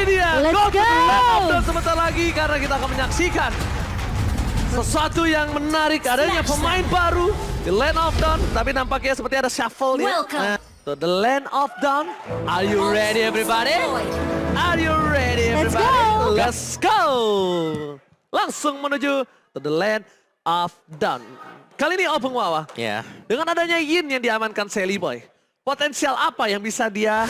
dia. Let's go. Dan sebentar lagi karena kita akan menyaksikan sesuatu yang menarik. Adanya pemain baru di Land of Dawn. Tapi nampaknya seperti ada shuffle ya. Welcome. To the Land of Dawn. Are you ready everybody? Are you ready Let's everybody? go. Let's go. Langsung menuju to the Land of Dawn. Kali ini Opung Wawa. Ya, Dengan adanya Yin yang diamankan Sally Boy, potensial apa yang bisa dia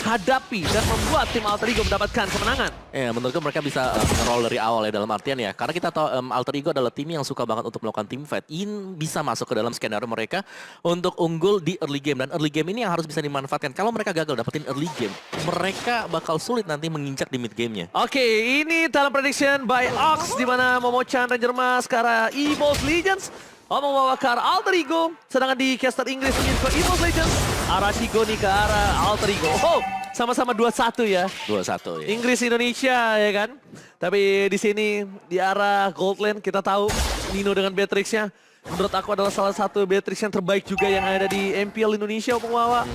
hadapi dan membuat tim Alter Ego mendapatkan kemenangan? ya menurutku mereka bisa nge-roll dari awal ya dalam artian ya. Karena kita tahu Alter Ego adalah tim yang suka banget untuk melakukan team fight. Yin bisa masuk ke dalam skenario mereka untuk unggul di early game. Dan early game ini yang harus bisa dimanfaatkan. Kalau mereka gagal dapetin early game, mereka bakal sulit nanti menginjak di mid game-nya. Oke, ini dalam prediction by Ox di mana Momo-chan Ranger Mas ke arah EVOS Legends. Membawa ke arah Alter Ego, sedangkan di caster Inggris ingin ke EVOS Legends. Arashiko nih ke arah Alter Ego. Oh, sama-sama 2-1 ya. 2-1 ya. Inggris Indonesia ya kan. Tapi di sini di arah Goldland kita tahu Nino dengan Beatrix-nya menurut aku adalah salah satu Beatrix yang terbaik juga yang ada di MPL Indonesia Opung Wawa.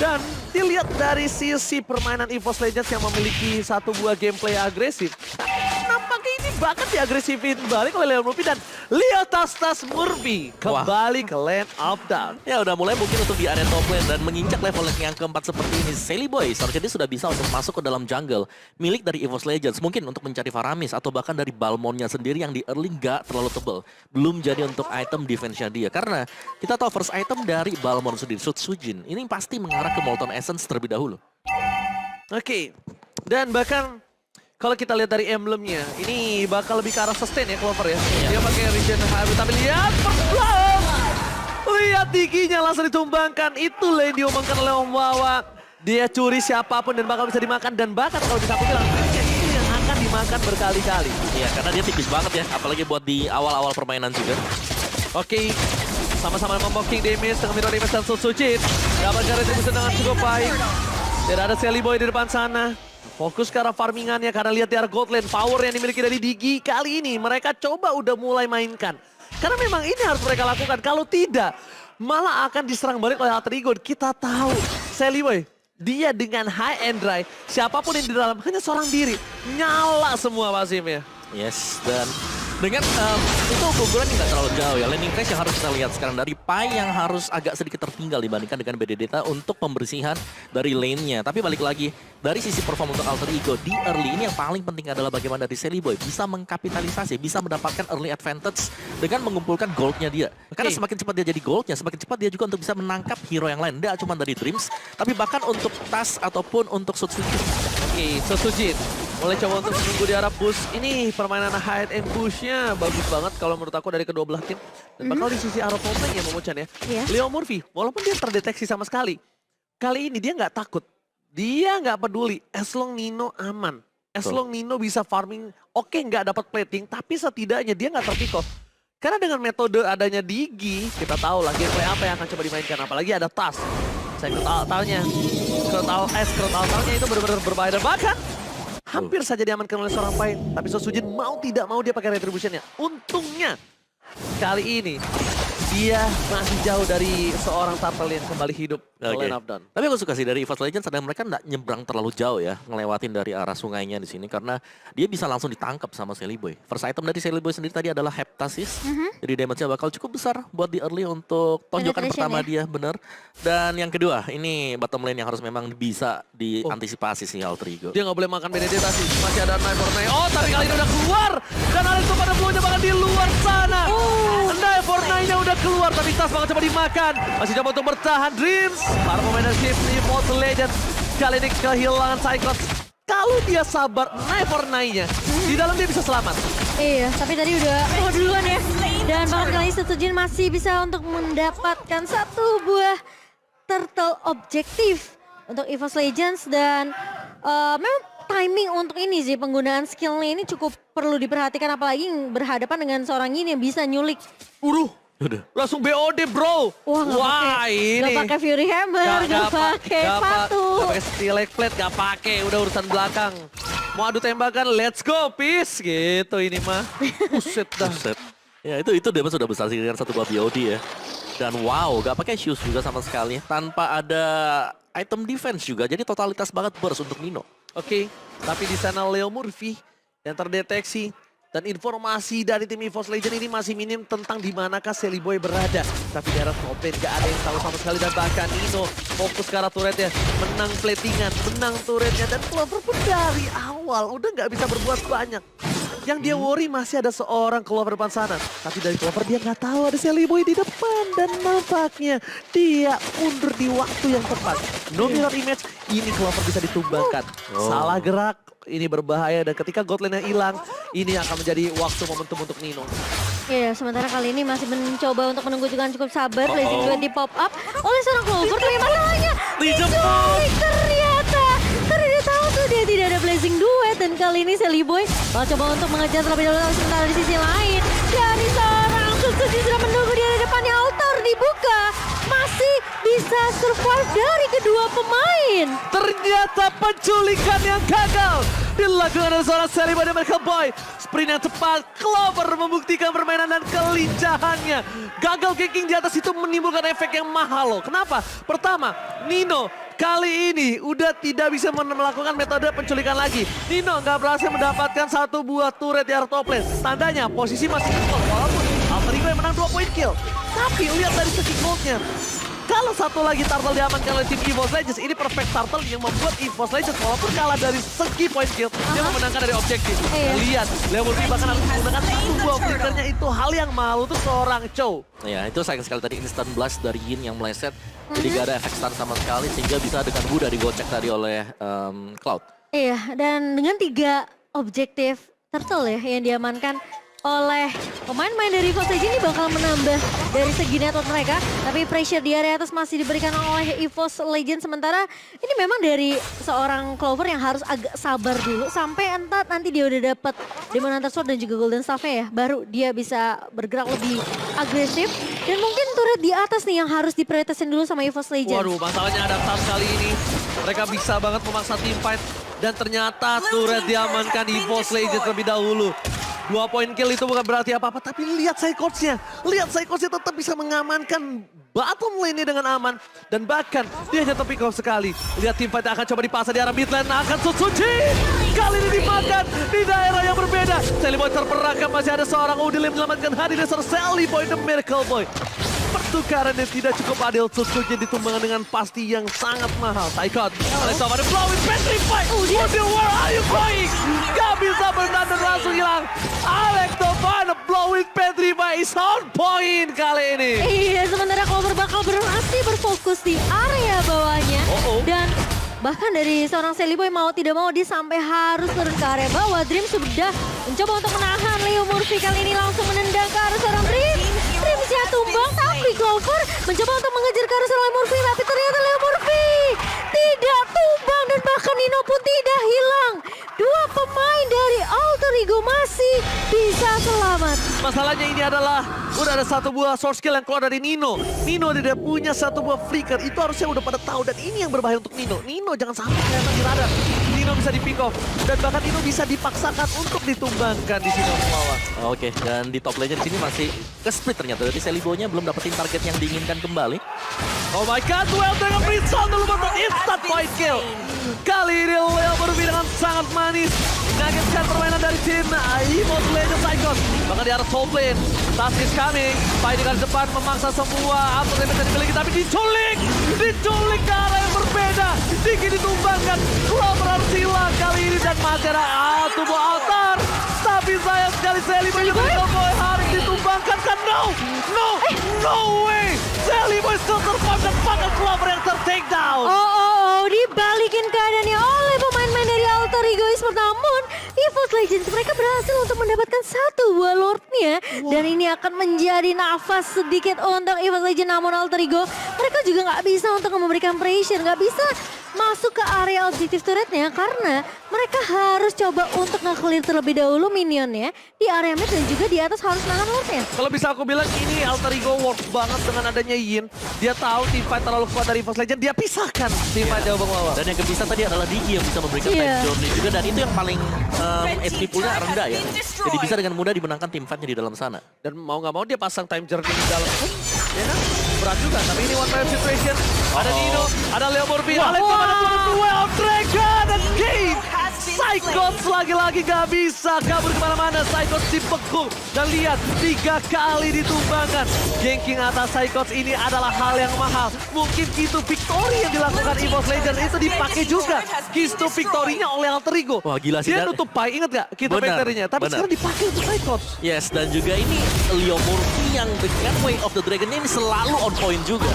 Dan dilihat dari sisi permainan EVOS Legends yang memiliki satu buah gameplay agresif. Nampaknya ini bahkan diagresifin balik oleh Leon Murphy dan Leo Tas Murphy kembali ke Land of Dawn. Ya udah mulai mungkin untuk di area top lane dan menginjak level yang keempat seperti ini. Sally Boy seharusnya dia sudah bisa untuk masuk ke dalam jungle milik dari EVOS Legends. Mungkin untuk mencari Faramis atau bahkan dari Balmonnya sendiri yang di early nggak terlalu tebal. Belum jadi untuk item defense-nya dia. Karena kita tahu first item dari Balmon sendiri, Sujin, ini pasti mengarah ke Molten Essence terlebih dahulu. Oke, dan bahkan kalau kita lihat dari emblemnya, ini bakal lebih ke arah sustain ya Clover ya. Dia pakai regen habit, tapi lihat perlahan. Lihat tingginya langsung ditumbangkan. Itu yang diomongkan oleh Om Wawa. Dia curi siapapun dan bakal bisa dimakan. Dan bahkan kalau bisa aku bilang, itu yang akan dimakan berkali-kali. Iya, karena dia tipis banget ya, apalagi buat di awal-awal permainan juga. Oke, sama-sama memblocking damage dengan mirror damage dan Sujin. Dapatkan retribution dengan cukup baik. Tidak ada Sally Boy di depan sana. Fokus ke arah farmingannya karena lihat di arah Goldland. Power yang dimiliki dari Digi kali ini mereka coba udah mulai mainkan. Karena memang ini harus mereka lakukan. Kalau tidak malah akan diserang balik oleh Alter Ego. Kita tahu Sally Boy dia dengan high and dry. Siapapun yang di dalam hanya seorang diri. Nyala semua pasifnya. Yes, dan dengan itu keunggulan nggak terlalu jauh ya. Landing crash yang harus kita lihat sekarang dari Pai yang harus agak sedikit tertinggal dibandingkan dengan BDDTA untuk pembersihan dari lane-nya. Tapi balik lagi, dari sisi perform untuk Alter Ego di early ini yang paling penting adalah bagaimana dari Sally Boy bisa mengkapitalisasi, bisa mendapatkan early advantage dengan mengumpulkan gold-nya dia. Karena semakin cepat dia jadi gold-nya, semakin cepat dia juga untuk bisa menangkap hero yang lain. Tidak cuma dari Dreams, tapi bahkan untuk Tas ataupun untuk Sujin. Oke, Sujin mulai coba untuk menunggu di arah push. Ini permainan hide and push-nya bagus banget kalau menurut aku dari kedua belah tim. Dan bakal di sisi arah top lane ya Momo-chan ya. Iya. Leo Murphy, walaupun dia terdeteksi sama sekali. Kali ini dia nggak takut. Dia nggak peduli. As long Nino aman. As long Nino bisa farming. Oke, nggak dapat plating. Tapi setidaknya dia nggak terpick off. Karena dengan metode adanya Digi, kita tahu lah gameplay apa yang akan coba dimainkan. Apalagi ada Tas. Secret Altar-nya. Secret Altar-nya itu benar-benar berbahaya. Dan bahkan hampir saja diamankan oleh seorang Pai. Tapi Sujin mau tidak mau dia pakai retribution-nya. Untungnya kali ini dia masih jauh dari seorang turtle yang kembali hidup ke Land of Dawn. Tapi aku suka sih dari EVOS Legends, sedang mereka nggak nyebrang terlalu jauh ya, ngelewatin dari arah sungainya di sini karena dia bisa langsung ditangkap sama Sally Boy. First item dari Sally Boy sendiri tadi adalah Heptasis, jadi damage-nya bakal cukup besar buat di early untuk tonjokan pertama dia, bener. Dan yang kedua, ini bottom lane yang harus memang bisa diantisipasi sih Alter Ego. Dia nggak boleh makan Benedetta sih, masih ada Knife for Knife. Oh, tapi kali ini udah keluar dan ada itu pada blue-nya bahkan di luar sana. Knife for Knife-nya udah keluar tapi Tas bakal coba dimakan. Masih coba untuk bertahan Dreams. Para pemain shift di Molten Legends kali ini kehilangan Cyclops. Kalau dia sabar Knife for Knife-nya, di dalam dia bisa selamat. Iya, tapi tadi udah duluan ya. Dan bahkan kali ini Sujin masih bisa untuk mendapatkan satu buah turtle objektif untuk EVOS Legends. Dan memang timing untuk ini sih, penggunaan skillnya ini cukup perlu diperhatikan. Apalagi berhadapan dengan seorang ini yang bisa nyulik. Udah. Langsung BOD bro. Wah, ini. Gak pakai Fury Hammer, gak pakai Patu. Gak pakai Steel Egg Plate, gak pakai. Udah urusan belakang. Mau adu tembakan, let's go, peace. Gitu ini mah. Buset dah. Buset. Ya itu damage sudah besar sih dengan satu buah BOD ya. Dan wow, gak pakai shoes juga sama sekali. Tanpa ada item defense juga. Jadi totalitas banget burst untuk Nino. Oke, tapi di sana Leo Murphy yang terdeteksi. Dan informasi dari tim EVOS Legend ini masih minim tentang di manakah Selly Boy berada. Tapi di arah top lane gak ada yang tahu sama sekali. Dan bahkan Nino fokus ke arah turretnya. Menang platingan, menang turretnya. Dan Clover pun dari awal udah gak bisa berbuat banyak. Yang dia worry masih ada seorang Clover depan sana. Tapi dari Clover dia gak tahu ada Selly Boy di depan. Dan nampaknya dia mundur di waktu yang tepat. No mirror image, ini Clover bisa ditumbangkan. Salah gerak. Ini berbahaya dan ketika God Lane-nya hilang, ini akan menjadi waktu momentum untuk Nino. Iya, sementara kali ini masih mencoba untuk menunggu dengan cukup sabar. Blazing 20 pop up oleh seorang Clover. Tapi masalahnya diculik ternyata. Karena dia tahu tuh dia tidak ada Blazing Duet. Dan kali ini Selly Boy malah coba untuk mengejar terlebih dahulu. Sementara di sisi lain, dari seorang Suzuki sudah menunggu dia di depannya. Altar dibuka. Masih bisa survive dari kedua pemain. Ternyata penculikan yang gagal dilakukan oleh seorang Selly Boy dan Michael Boy. Sprint yang cepat, Clover membuktikan permainan dan kelincahannya. Gagal ganking di atas itu menimbulkan efek yang mahal loh. Kenapa? Pertama, Nino kali ini udah tidak bisa melakukan metode penculikan lagi. Nino nggak berhasil mendapatkan satu buah turret di arah top lane. Tandanya posisi masih equal walaupun Alter Ego yang menang 2 point kill. Tapi lihat dari segi goldnya. Kalau satu lagi turtle diamankan oleh tim EVOS Legends, ini perfect turtle yang membuat EVOS Legends walaupun kalah dari segi point kill, dia memenangkan dari objektif. Lihat, Leo Murphy bahkan harus menggunakan satu buah flickernya, itu hal yang malu untuk seorang Chow. Ya, itu sayang sekali tadi instant blast dari Yin yang meleset. Jadi gak ada efek stun sama sekali sehingga bisa dengan mudah digocek tadi oleh Cloud. Iya, dan dengan 3 objektif turtle ya yang diamankan oleh pemain-pemain dari EVOS Legends ini bakal menambah dari segi network mereka. Tapi pressure di area atas masih diberikan oleh EVOS Legends. Sementara ini memang dari seorang Clover yang harus agak sabar dulu. Sampai entah nanti dia udah dapat Demon Hunter Sword dan juga Golden Staff-nya ya. Baru dia bisa bergerak lebih agresif. Dan mungkin turret di atas nih yang harus diprioritasin dulu sama EVOS Legends. Waduh, masalahnya ada saat kali ini. Mereka bisa banget memaksa team fight. Dan ternyata turret diamankan EVOS Legends terlebih dahulu. 2 point kill itu bukan berarti apa-apa, tapi lihat side coach-nya. Lihat side coach-nya tetap bisa mengamankan bottom lane-nya dengan aman. Dan bahkan dia hanya pick off sekali. Lihat tim fight akan coba dipasang di arah mid lane, akan Suzuki. Kali ini dimakan di daerah yang berbeda. Selly Boy terperangkap, masih ada seorang Udil yang menyelamatkan hari dari Selly Boy, the Miracle Boy. Pertukaran yang tidak cukup adil, Suzuki ditumbangkan dengan pasti yang sangat mahal. Taikot, Alexa pada blowing petrify. Udil, where are you going? Gak bisa bertahan dan langsung hilang. Alex Tovana blowing petrify is on point kali ini. Iya, sementara Clover bakal masih berfokus di area bawahnya. Dan bahkan dari seorang Selly Boy mau tidak mau dia sampai harus turun ke area bawah. Dream sudah mencoba untuk menahan Leo Murphy, kali ini langsung menendang ke arah seorang Dream. Dream siap tumbang, tapi Clover mencoba untuk mengejar ke arah seorang Leo Murphy. Tapi ternyata Leo Murphy tidak tumbang dan bahkan Nino pun tidak hilang. 2 pemain dari Alter Ego masih bisa selamat. Masalahnya ini adalah udah ada satu buah source kill yang keluar dari Nino. Nino tidak punya satu buah flicker, itu harusnya udah pada tahu dan ini yang berbahaya untuk Nino. Nino jangan sampai kelihatan radar. Nino bisa di pick off dan bahkan Nino bisa dipaksakan untuk ditumbangkan di sini ke bawah. Oke, dan di top lane sini masih ke-split ternyata. Jadi Selly Boy-nya belum dapetin target yang diinginkan kembali. Oh my god, well dengan Brimstone dulu untuk instant point kill. Kali ini Leo Murphy dengan sangat manis mengagetkan permainan dari tim EVOS Legends Icons. Bahkan di arah top lane, Task is coming. Pai dengan depan memaksa semua apa yang bisa dimiliki, tapi diculik ke arah yang berbeda. Diki ditumbangkan, Clover harus hilang kali ini dan masih ada tubuh altar. Tapi sayang sekali Selly Boy harus ditumbangkan kan? No way. Selly Boy still survive dan bahkan Clover yang ter-take down. Dibalikin keadaannya oleh pemain-pemain dari Alter Ego Esports. Namun EVOS Legends mereka berhasil untuk mendapatkan satu buah Lordnya. Dan ini akan menjadi nafas sedikit untuk EVOS Legends. Namun Alter Ego mereka juga nggak bisa untuk memberikan pressure, nggak bisa masuk ke area objektif turretnya karena mereka harus coba untuk nge-clear terlebih dahulu minionnya di area mid dan juga di atas harus nahan Lordnya. Kalau bisa aku bilang ini Alter Ego works banget dengan adanya Yin. Dia tahu team fight terlalu kuat dari EVOS Legends, dia pisahkan team fight jauh bawah. Dan yang kepisah tadi adalah Digi yang bisa memberikan time journey juga. Dan itu yang paling HP poolnya rendah ya. Jadi bisa dengan mudah dimenangkan tim fightnya di dalam sana. Dan mau nggak mau dia pasang time journey di dalam. Ya kan? Berat juga, tapi ini one man situation. Ada Nino, ada Leo Murphy, Alex ada 2 of Dragon dan Kane. lagi-lagi gak bisa kabur kemana-mana. Psychots dipegung. Dan lihat 3 kali ditumbangkan. Ganking atas Psychots ini adalah hal yang mahal. Mungkin Kistu Victory yang dilakukan EVOS Legends itu dipakai juga. Kistu Victory-nya oleh Alter Ego. Wah, gila sih, Dia dan- nutup Pai, inget gak Kistu Benar, Victory-nya? Tapi benar. sekarang dipakai untuk Psychots. Yes, dan juga ini Leo Murphy yang dengan Way of the Dragon-nya ini selalu on point juga.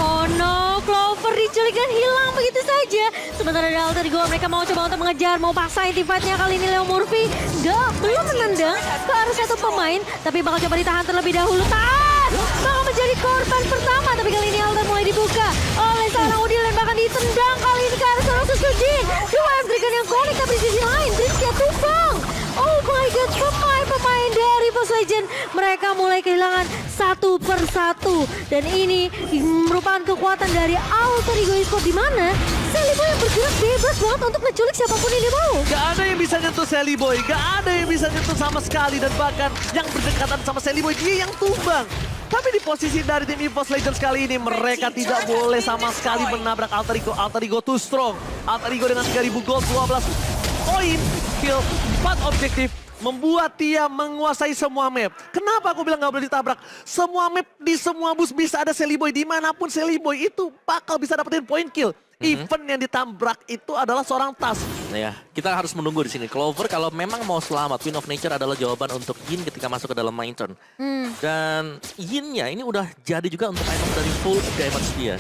Oh no, Clover diculik dan hilang begitu saja. Sementara ada Alter Ego, mereka mau coba untuk mengejar, mau paksain teamfight-nya. Kali ini Leo Murphy belum menendang ke arah satu pemain, tapi bakal coba ditahan terlebih dahulu. Tahan! Bakal menjadi korban pertama, tapi kali ini Alter mulai dibuka oleh seorang Udil dan bahkan ditendang kali ini ke arah seorang Susujin. Dua Dragon yang connect, tapi di sisi lain Driskia tumbang. Oh my god, pemain-pemain dari EVOS Legends, mereka mulai kehilangan satu persatu. Dan ini merupakan kekuatan dari Alter Ego Esports, di mana Sally Boy yang bergerak bebas banget untuk menculik siapapun yang dia mau. Gak ada yang bisa nyentuh Sally Boy, gak ada yang bisa nyentuh sama sekali. Dan bahkan yang berdekatan sama Sally Boy, dia yang tumbang. Tapi di posisi dari tim EVOS Legends kali ini, mereka tidak boleh sama sekali menabrak Alter Ego. Alter Ego too strong. Alter Ego dengan 3000 gold, 12 poin, kill, 4 objektif. Membuat dia menguasai semua map. Kenapa aku bilang gak boleh ditabrak? Semua map di semua bus bisa ada Sally Boy. Dimanapun Sally Boy itu bakal bisa dapetin poin kill. Even yang ditabrak itu adalah seorang Tas. Nah ya, kita harus menunggu di sini. Clover kalau memang mau selamat, Wind of Nature adalah jawaban untuk Yin ketika masuk ke dalam main turn. Dan Yin-nya ini udah jadi juga untuk item dari full damage dia.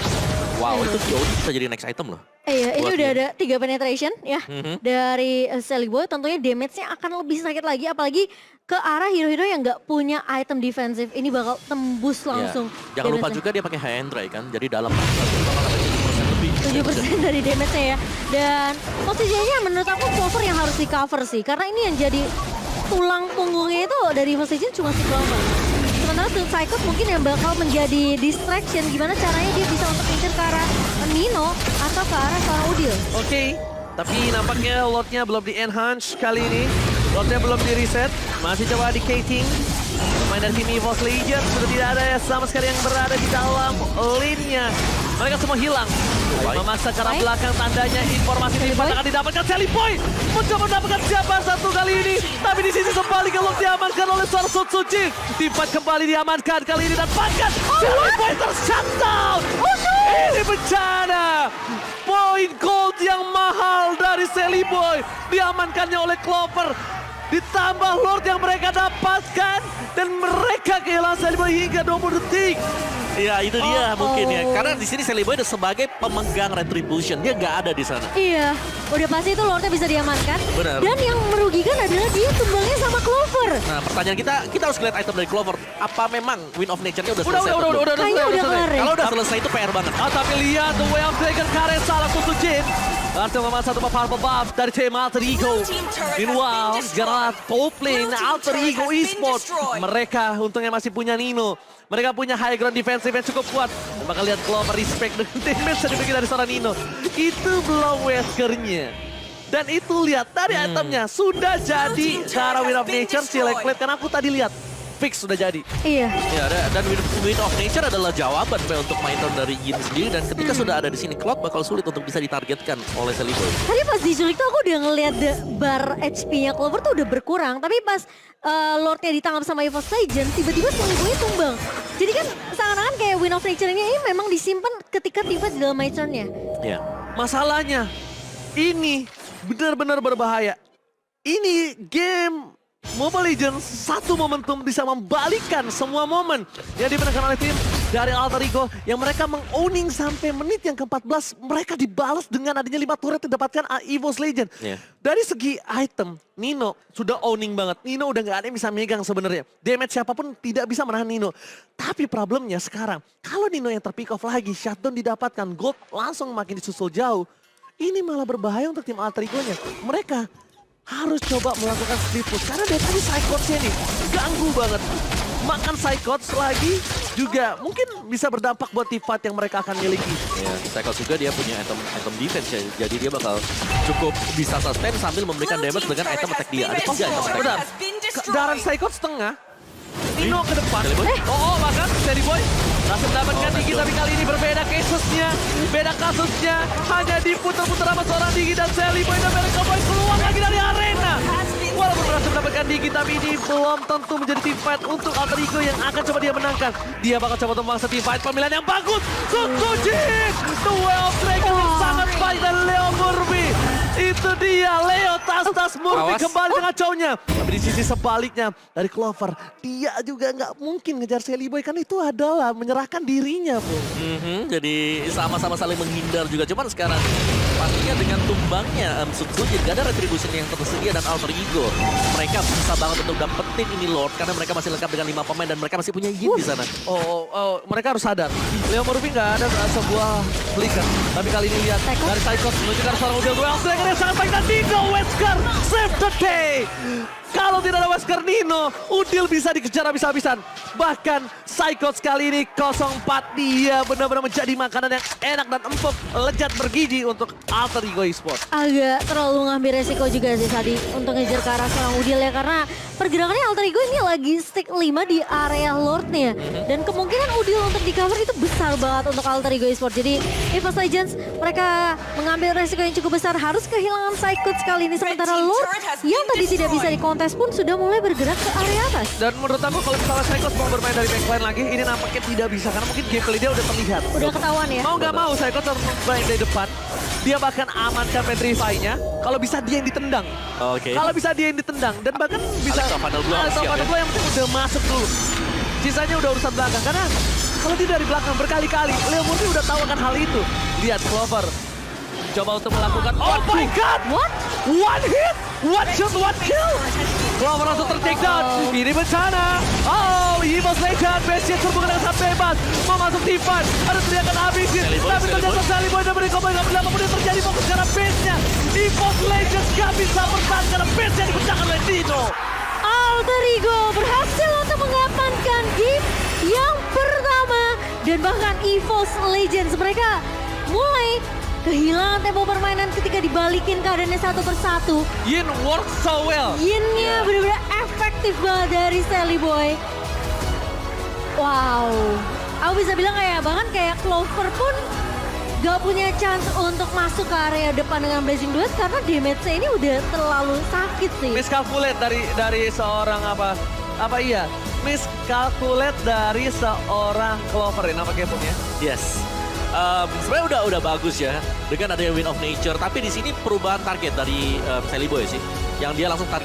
Wow, itu POD bisa jadi next item loh. Iya, ini Buat udah Yin. ada 3 penetration ya dari Sally Boy. Tentunya damage-nya akan lebih sakit lagi, apalagi ke arah hero-hero yang nggak punya item defensif. Ini bakal tembus langsung. Ya. Jangan lupa damage-nya. juga dia pakai high end dry kan, jadi dalam 7% lebih. 7% dari damage-nya ya. Dan posisinya menurut aku Clover yang harus di cover sih. Karena ini yang jadi tulang punggungnya itu dari EVOS Legends cuma si Clover. Sementara tuh Psychot mungkin yang bakal menjadi distraction. Gimana caranya dia bisa untuk ngincer ke arah Nino atau ke arah seorang Udil. Oke, tapi nampaknya lotnya belum di-enhance kali ini. Lotnya belum di-reset, masih coba di-cating. Pemain dari tim EVOS Legends sudah tidak ada sama sekali yang berada di dalam lane-nya. Mereka semua hilang. Memaksa ke arah Baik. belakang, tandanya informasi Sally teamfight Boy. akan didapatkan. Sally Boy mencoba mendapatkan siapa satu kali ini. Tapi di sisi sebaliknya lock diamankan oleh seorang Sutsujin. Teamfight kembali diamankan kali ini dan bahkan Sally Boy ter-shutdown. Ini bencana. Poin gold yang mahal dari Sally Boy diamankannya oleh Clover. Ditambah Lord yang mereka dapatkan dan mereka kehilangan Sally Boy hingga 20 detik. Ya itu dia mungkin ya, karena di sini Sally Boy udah sebagai pemegang retribution, dia nggak ada di sana. Iya, udah pasti itu Lordnya bisa diamankan. Benar. Dan yang merugikan adalah dia tumbangnya sama Clover. Nah pertanyaan kita harus lihat item dari Clover. Apa memang Wind of Nature-nya udah selesai? atau belum? Kayaknya udah kelar ya. Kalau udah selesai itu PR banget. Tapi lihat The Way of Dragon Karen salah Sutsujin. Langsung memang satu powerful buff dari tim Alter Ego. Meanwhile, Geralt top lane Alter Ego Esports. Mereka untungnya masih punya Nino. Mereka punya high ground defensive yang cukup kuat. Dan bakal lihat Clover respect dengan damage yang dimiliki dari seorang Nino. Itu belum Wesker-nya. Dan itu lihat dari itemnya sudah jadi ke arah Wind of Nature. Si Blackblade kan aku tadi lihat. Fix sudah jadi. Iya. Ya, dan Wind of Nature adalah jawaban untuk main turn dari Yin sendiri. Dan ketika sudah ada di sini, Cloud bakal sulit untuk bisa ditargetkan oleh Sally Boy. Tadi pas diculik tuh aku udah ngeliat bar HP-nya Clover tuh udah berkurang. Tapi pas Lordnya ditangkap sama EVOS Legends, tiba-tiba semuanya tumbang. Jadi kan seakan-akan kayak Wind of Nature ini memang disimpan ketika tiba di dalam my turn-nya. Ya. Masalahnya, ini benar-benar berbahaya. Ini game Mobile Legends satu momentum bisa membalikkan semua momen yang dimenangkan oleh tim dari Alter Ego yang mereka meng-owning sampai menit yang ke-14 mereka dibalas dengan adanya 5 turret yang didapatkan EVOS Legends. Iya. Dari segi item, Nino sudah owning banget. Nino udah gak ada yang bisa megang sebenarnya. Damage siapapun tidak bisa menahan Nino. Tapi problemnya sekarang, kalau Nino yang terpick off lagi, shutdown didapatkan, gold langsung makin disusul jauh. Ini malah berbahaya untuk tim Alter Ego-nya. Mereka harus coba melakukan split push. Karena dari tadi Psychots-nya nih ganggu banget. Makan Psychots lagi juga mungkin bisa berdampak buat teamfight yang mereka akan miliki. Ya, Cycle juga dia punya item defense ya. Jadi dia bakal cukup bisa sustain sambil memberikan damage dengan item attack dia. Ada 3 item attack. Benar. Darah Psychots setengah. Nino ke depan. Sally Boy. Oh, bahkan Sally Boy langsung mendapatkan Digi, tapi kali ini berbeda kasusnya. Beda kasusnya. Hanya diputar-putar sama seorang Digi dan Sally Boy. Dan mereka Boy keluar lagi dari Teriakan dikit tapi ini belum tentu menjadi team fight untuk Alter Ego yang akan coba dia menangkan. Dia bakal coba untuk memaksa team fight. Pemilihan yang bagus. Sukujin. The Way of Dragon yang sangat baik dari Leo Murphy. Itu dia Leo tas-tas Murphy Awas. kembali dengan cownya. Tapi di sisi sebaliknya dari Clover. Dia juga nggak mungkin ngejar Sally Boy. Kan itu adalah menyerahkan dirinya, Bu. Jadi sama-sama saling menghindar juga. Cuman sekarang pastinya dengan tumbangnya Sutsujin gak ada retribution yang tersedia dan Alter Ego. Mereka bisa banget untuk dapetin ini Lord karena mereka masih lengkap dengan 5 pemain dan mereka masih punya Yin di sana. Mereka harus sadar. Leo Murphy nggak ada sebuah flicker. Tapi kali ini lihat dari Psychos menuju ke arah seorang Udil Duel Dragon yang sangat baik dan Nino Wesker save the day. Kalau tidak ada Wesker Nino, Udil bisa dikejar habis-habisan. Bahkan Psychos kali ini 04 dia benar-benar menjadi makanan yang enak dan empuk, lezat bergizi untuk Alter Ego Esports. Agak terlalu ngambil resiko juga sih tadi untuk ngejar ke arah seorang Udil ya. Karena pergerakannya Alter Ego ini lagi stick 5 di area Lordnya. Dan kemungkinan Udil untuk di cover itu besar banget untuk Alter Ego Esports. Jadi EVOS Legends mereka mengambil resiko yang cukup besar. Harus kehilangan Psychos kali ini. Sementara Lord yang tadi tidak bisa dikontes pun sudah mulai bergerak ke area atas. Dan menurut aku kalau misalnya Psychos mau bermain dari backline lagi, ini nampaknya tidak bisa. Karena mungkin gameplay dia udah terlihat. Udah ketahuan ya. Mau nggak mau Psychos harus bermain dari depan. Dia bahkan amankan Petrify-nya. Kalau bisa dia yang ditendang. Oke. Kalau bisa dia yang ditendang. Dan bahkan bisa Alexa Final Blow Alexa siap Final ya. Blow yang penting udah masuk dulu. Sisanya udah urusan belakang. Karena kalau dia dari belakang berkali-kali, Leo Murphy udah tahu akan hal itu. Lihat Clover. Coba untuk melakukan, oh my god! What? One hit! One shot, one kill! Clover langsung ter-take down. Ini bencana. Oh, EVOS Legends. Basic terbukti dengan sangat bebas. Mau masuk team fight. Ada teriakan habisin. Sally Boy, Tapi Sally ternyata Boy. Sally Boy dan beri komen. Gak apa yang terjadi. Fokus ke arah base-nya. EVOS Legends gak bisa bertahan karena base-nya dipecahkan oleh Dino. Alter Ego berhasil untuk mengamankan game yang pertama. Dan bahkan EVOS Legends mereka mulai kehilangan tempo permainan ketika dibalikin keadaannya satu persatu. Yin works so well. Yin-nya benar-benar efektif banget dari Sally Boy. Wow. Aku bisa bilang kayak bahkan kayak Clover pun gak punya chance untuk masuk ke area depan dengan Blazing Duet karena damage-nya ini udah terlalu sakit sih. Miscalculate dari seorang miscalculate dari seorang Clover ya nampaknya pun ya. Yes. Sebenarnya udah bagus ya dengan adanya Wind of Nature, tapi di sini perubahan target dari Sally Boy sih, yang dia langsung target